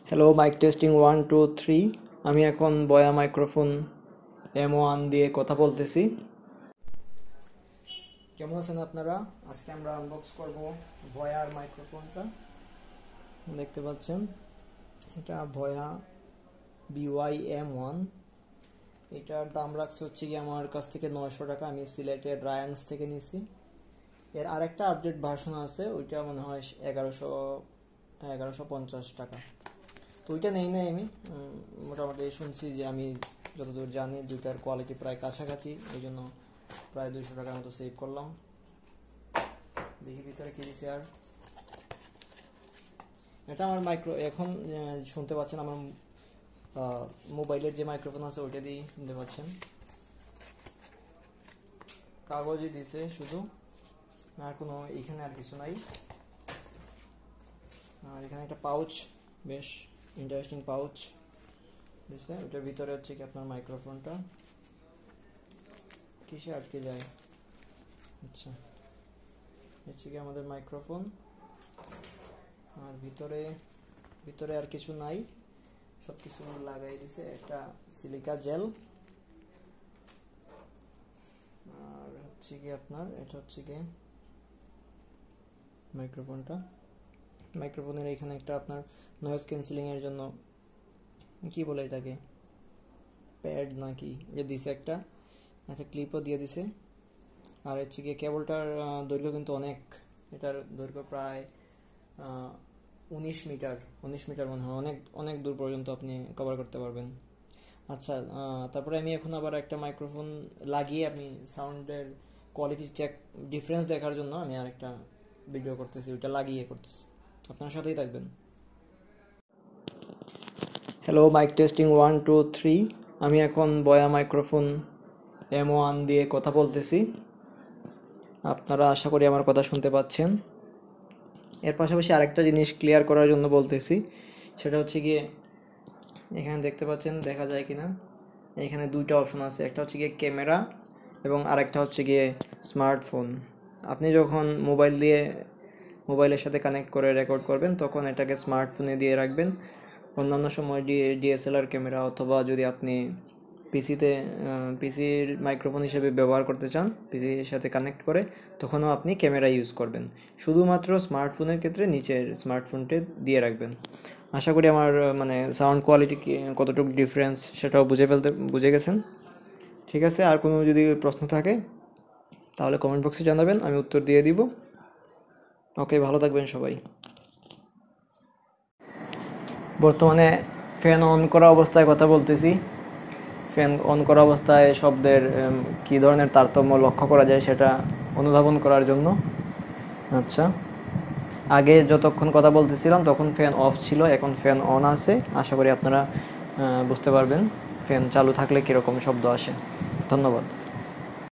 Hello, mike testing 1 2 3। আমি এখন বয়া মাইক্রোফোন M1 দিয়ে কথা বলতেছি। কেমন আছেন আপনারা? আজকে আমরা আনবক্স করব বয়ার মাইক্রোফোনটা। দেখতে পাচ্ছেন এটা বয়া BY-M1। এটার দাম রাখছে হচ্ছে কি আমার কাছ থেকে 900 টাকা। আমি সিলেটের রায়ান্স থেকে নিছি। এর আরেকটা আপডেট ভার্সন আছে, ওইটা মনে হয় 1150 টাকা। তো ওইটা নেই নাই আমি। মোটামুটি শুনছি যে আমি যতদূর জানি দুইটার কোয়ালিটি প্রায় কাছাকাছি, এই জন্য প্রায় 200 টাকার মতো সেভ করলাম। দেখি ভিতরে কি দিছে। আর এটা আমার এখন শুনতে পাচ্ছেন আমার মোবাইলের যে মাইক্রোফোন আছে ওইটা দিয়েই শুনতে পাচ্ছেন। কাগজই দিছে শুধু, আর কোনো এখানে আর কিছু নাই। আর এখানে একটা পাউচ, বেশ ইন্টারেস্টিং পাউচ দিছে। ওটার ভিতরে হচ্ছে কি আপনার মাইক্রোফোনটা কিসে আটকে যায়। আচ্ছা, হচ্ছে কি আমাদের মাইক্রোফোন। আর ভিতরে আর কিছু নাই, সব কিছু লাগাই দিছে। একটা সিলিকা জেল। আর হচ্ছে কি আপনার এটা হচ্ছে কি মাইক্রোফোনের এখানে একটা আপনার নয়েজ ক্যান্সেলিং এর জন্য কি বলে এটাকে, প্যাড নাকি এটা দিছে। একটা ক্লিপও দিয়ে দিছে। আর হচ্ছে কি কেবলটার দৈর্ঘ্য কিন্তু অনেক। এটার দৈর্ঘ্য প্রায় 19 মিটার মনে হয়। অনেক অনেক দূর পর্যন্ত আপনি কভার করতে পারবেন। আচ্ছা, তারপরে আমি এখন আবার একটা মাইক্রোফোন লাগিয়ে আমি সাউন্ডের কোয়ালিটি চেক ডিফারেন্স দেখার জন্য আমি আরেকটা ভিডিও করতেছি, ওইটা লাগিয়ে করতেছি। তো আপনার সাথেই থাকবেন। Hello, mike testing 1 2 3। আমি এখন বয়া মাইক্রোফোন M1 দিয়ে কথা বলতেছি। আপনারা আশা করি আমার কথা শুনতে পাচ্ছেন। এর পাশাপাশি আরেকটা জিনিস ক্লিয়ার করার জন্য বলতেছি, সেটা হচ্ছে গিয়ে এখানে দেখতে পাচ্ছেন, দেখা যায় কিনা, এখানে দুইটা অপশন আছে। একটা হচ্ছে গিয়ে ক্যামেরা এবং আরেকটা হচ্ছে গিয়ে স্মার্টফোন। আপনি যখন মোবাইলের সাথে কানেক্ট করে রেকর্ড করবেন তখন এটাকে স্মার্টফোনে দিয়ে রাখবেন। অন্যান্য সময় DSLR ক্যামেরা, অথবা যদি আপনি পিসির মাইক্রোফোন হিসেবে ব্যবহার করতে চান পিসির সাথে কানেক্ট করে, তখনও আপনি ক্যামেরা ইউজ করবেন। শুধুমাত্র স্মার্টফোনের ক্ষেত্রে নিচের স্মার্টফোনটি দিয়ে রাখবেন। আশা করি আমার সাউন্ড কোয়ালিটি কতটুকু ডিফারেন্স সেটাও বুঝে গেছেন। ঠিক আছে, আর কোনো যদি প্রশ্ন থাকে তাহলে কমেন্ট বক্সে জানাবেন, আমি উত্তর দিয়ে দিব। ওকে, ভালো থাকবেন সবাই। বর্তমানে ফ্যান অন করা অবস্থায় কথা বলতেছি। ফ্যান অন করা অবস্থায় শব্দের কী ধরনের তারতম্য লক্ষ্য করা যায় সেটা অনুধাবন করার জন্য। আচ্ছা, আগে যতক্ষণ কথা বলতেছিলাম তখন ফ্যান অফ ছিল, এখন ফ্যান অন আছে। আশা করি আপনারা বুঝতে পারবেন ফ্যান চালু থাকলে কীরকম শব্দ আসে। ধন্যবাদ।